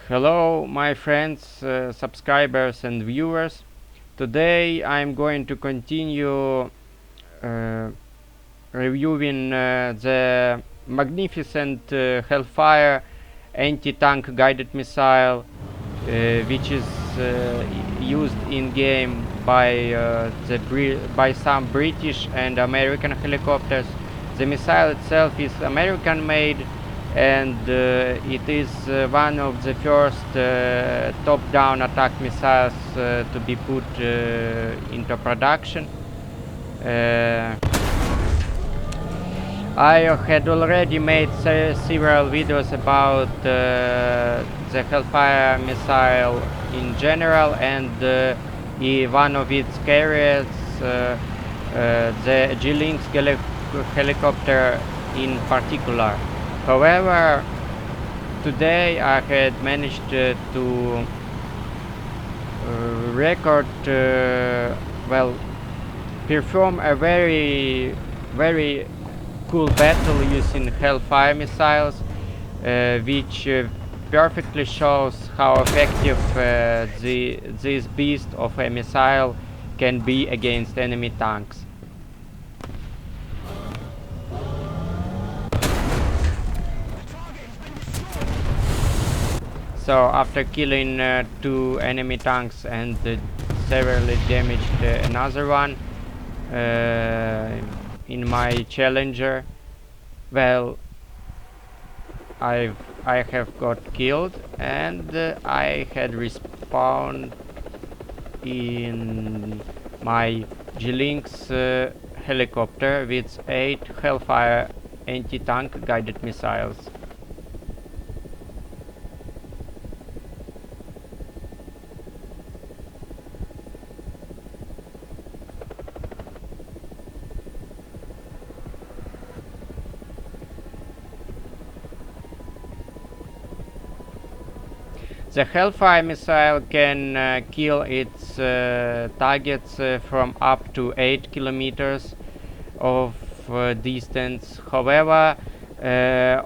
Hello, my friends, subscribers, and viewers. Today I'm going to continue uh, reviewing the magnificent Hellfire anti-tank guided missile, which is used in game by some British and American helicopters. The missile itself is American made, and it is one of the first top-down attack missiles to be put into production. I had already made several videos about the Hellfire missile in general and one of its carriers, the G-Lynx helicopter in particular. However, today I had managed to record, perform a very cool battle using Hellfire missiles, which perfectly shows how effective this beast of a missile can be against enemy tanks. So after killing 2 enemy tanks and severely damaged another one in my Challenger, well, I have got killed, and I had respawned in my G-Lynx helicopter with 8 Hellfire anti-tank guided missiles. The Hellfire missile can kill its targets from up to 8 kilometers of distance. However,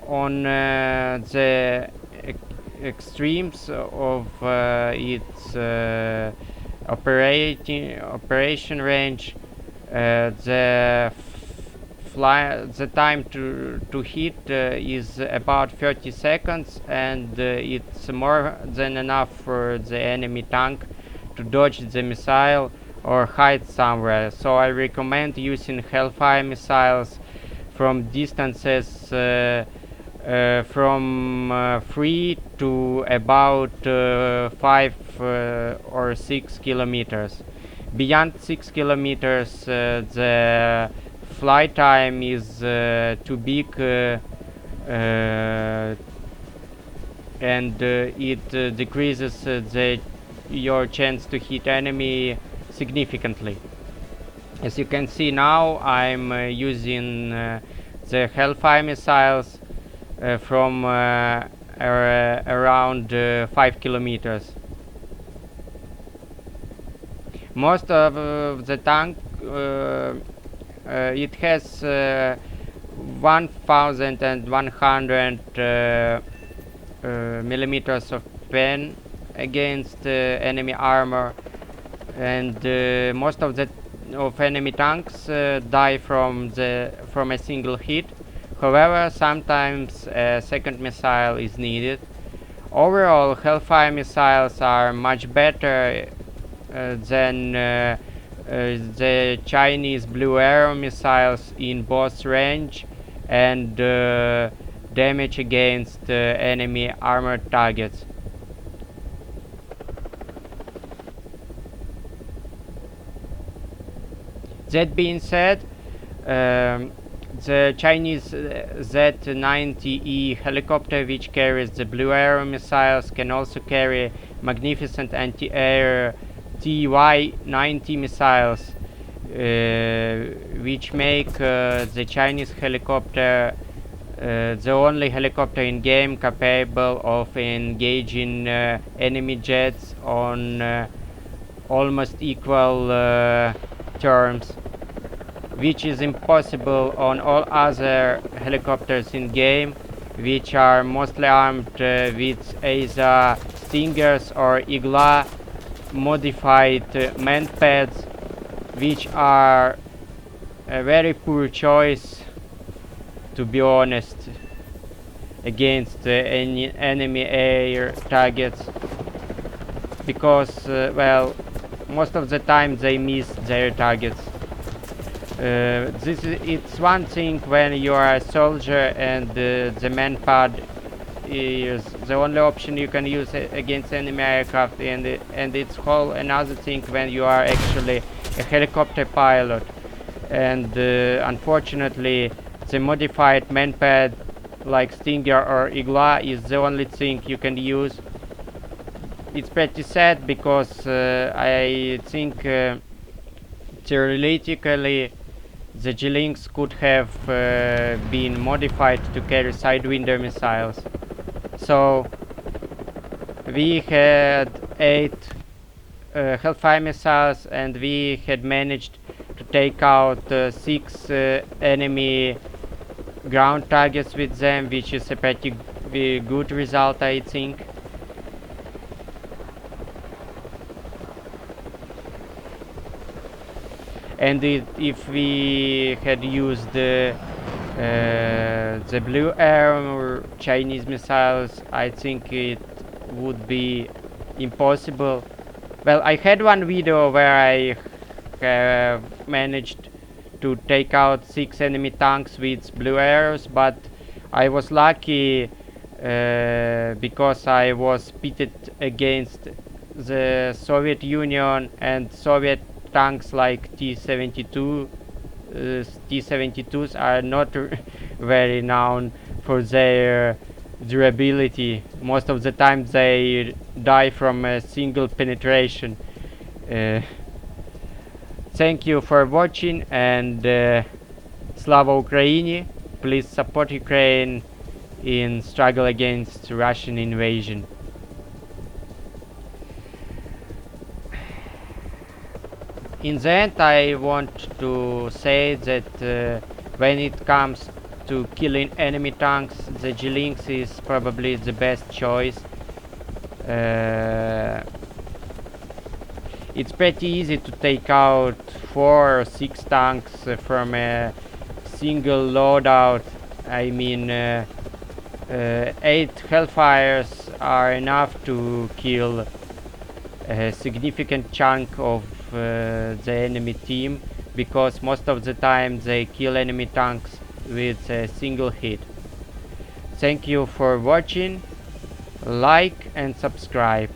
on the extremes of its operation range, the time to hit is about 30 seconds, and it's more than enough for the enemy tank to dodge the missile or hide somewhere. So I recommend using Hellfire missiles from distances from 3 to about 5 or 6 kilometers. Beyond 6 kilometers, the flight time is too big, and it decreases your chance to hit enemy significantly. As you can see now, I'm using the Hellfire missiles from around 5 kilometers. Most of the tank it has 1100 millimeters of pen against enemy armor, and most of enemy tanks die from a single hit. However, sometimes a second missile is needed. Overall, Hellfire missiles are much better than the Chinese Blue Arrow missiles in both range and damage against enemy armored targets. That being said, the Chinese Z-90E helicopter, which carries the Blue Arrow missiles, can also carry magnificent anti-air TY-90 missiles, which make the Chinese helicopter the only helicopter in game capable of engaging enemy jets on almost equal terms, which is impossible on all other helicopters in game, which are mostly armed with either Stingers or Igla modified manpads, which are a very poor choice, to be honest, against any enemy air targets, because well, most of the time they miss their targets. It's one thing when you are a soldier and the manpad is the only option you can use against enemy aircraft, and it's whole another thing when you are actually a helicopter pilot, and unfortunately the modified manpad like Stinger or Igla is the only thing you can use. It's pretty sad because I think theoretically the G-Lynx could have been modified to carry Sidewinder missiles. So we had 8 Hellfire missiles, and we had managed to take out 6 enemy ground targets with them, which is a pretty good result, I think. And if we had used the blue armor Chinese missiles, I think it would be impossible. Well, I had one video where I managed to take out 6 enemy tanks with blue arrows, but I was lucky because I was pitted against the Soviet Union and Soviet tanks like T-72. T-72s are not very known for their durability. Most of the time they die from a single penetration. Thank you for watching, and Slava Ukraini. Please support Ukraine in struggle against Russian invasion. In the end, I want to say that when it comes to killing enemy tanks, the G-Lynx is probably the best choice. It's pretty easy to take out 4 or 6 tanks from a single loadout. I mean, 8 Hellfires are enough to kill a significant chunk of the enemy team, because most of the time they kill enemy tanks with a single hit. Thank you for watching, like and subscribe.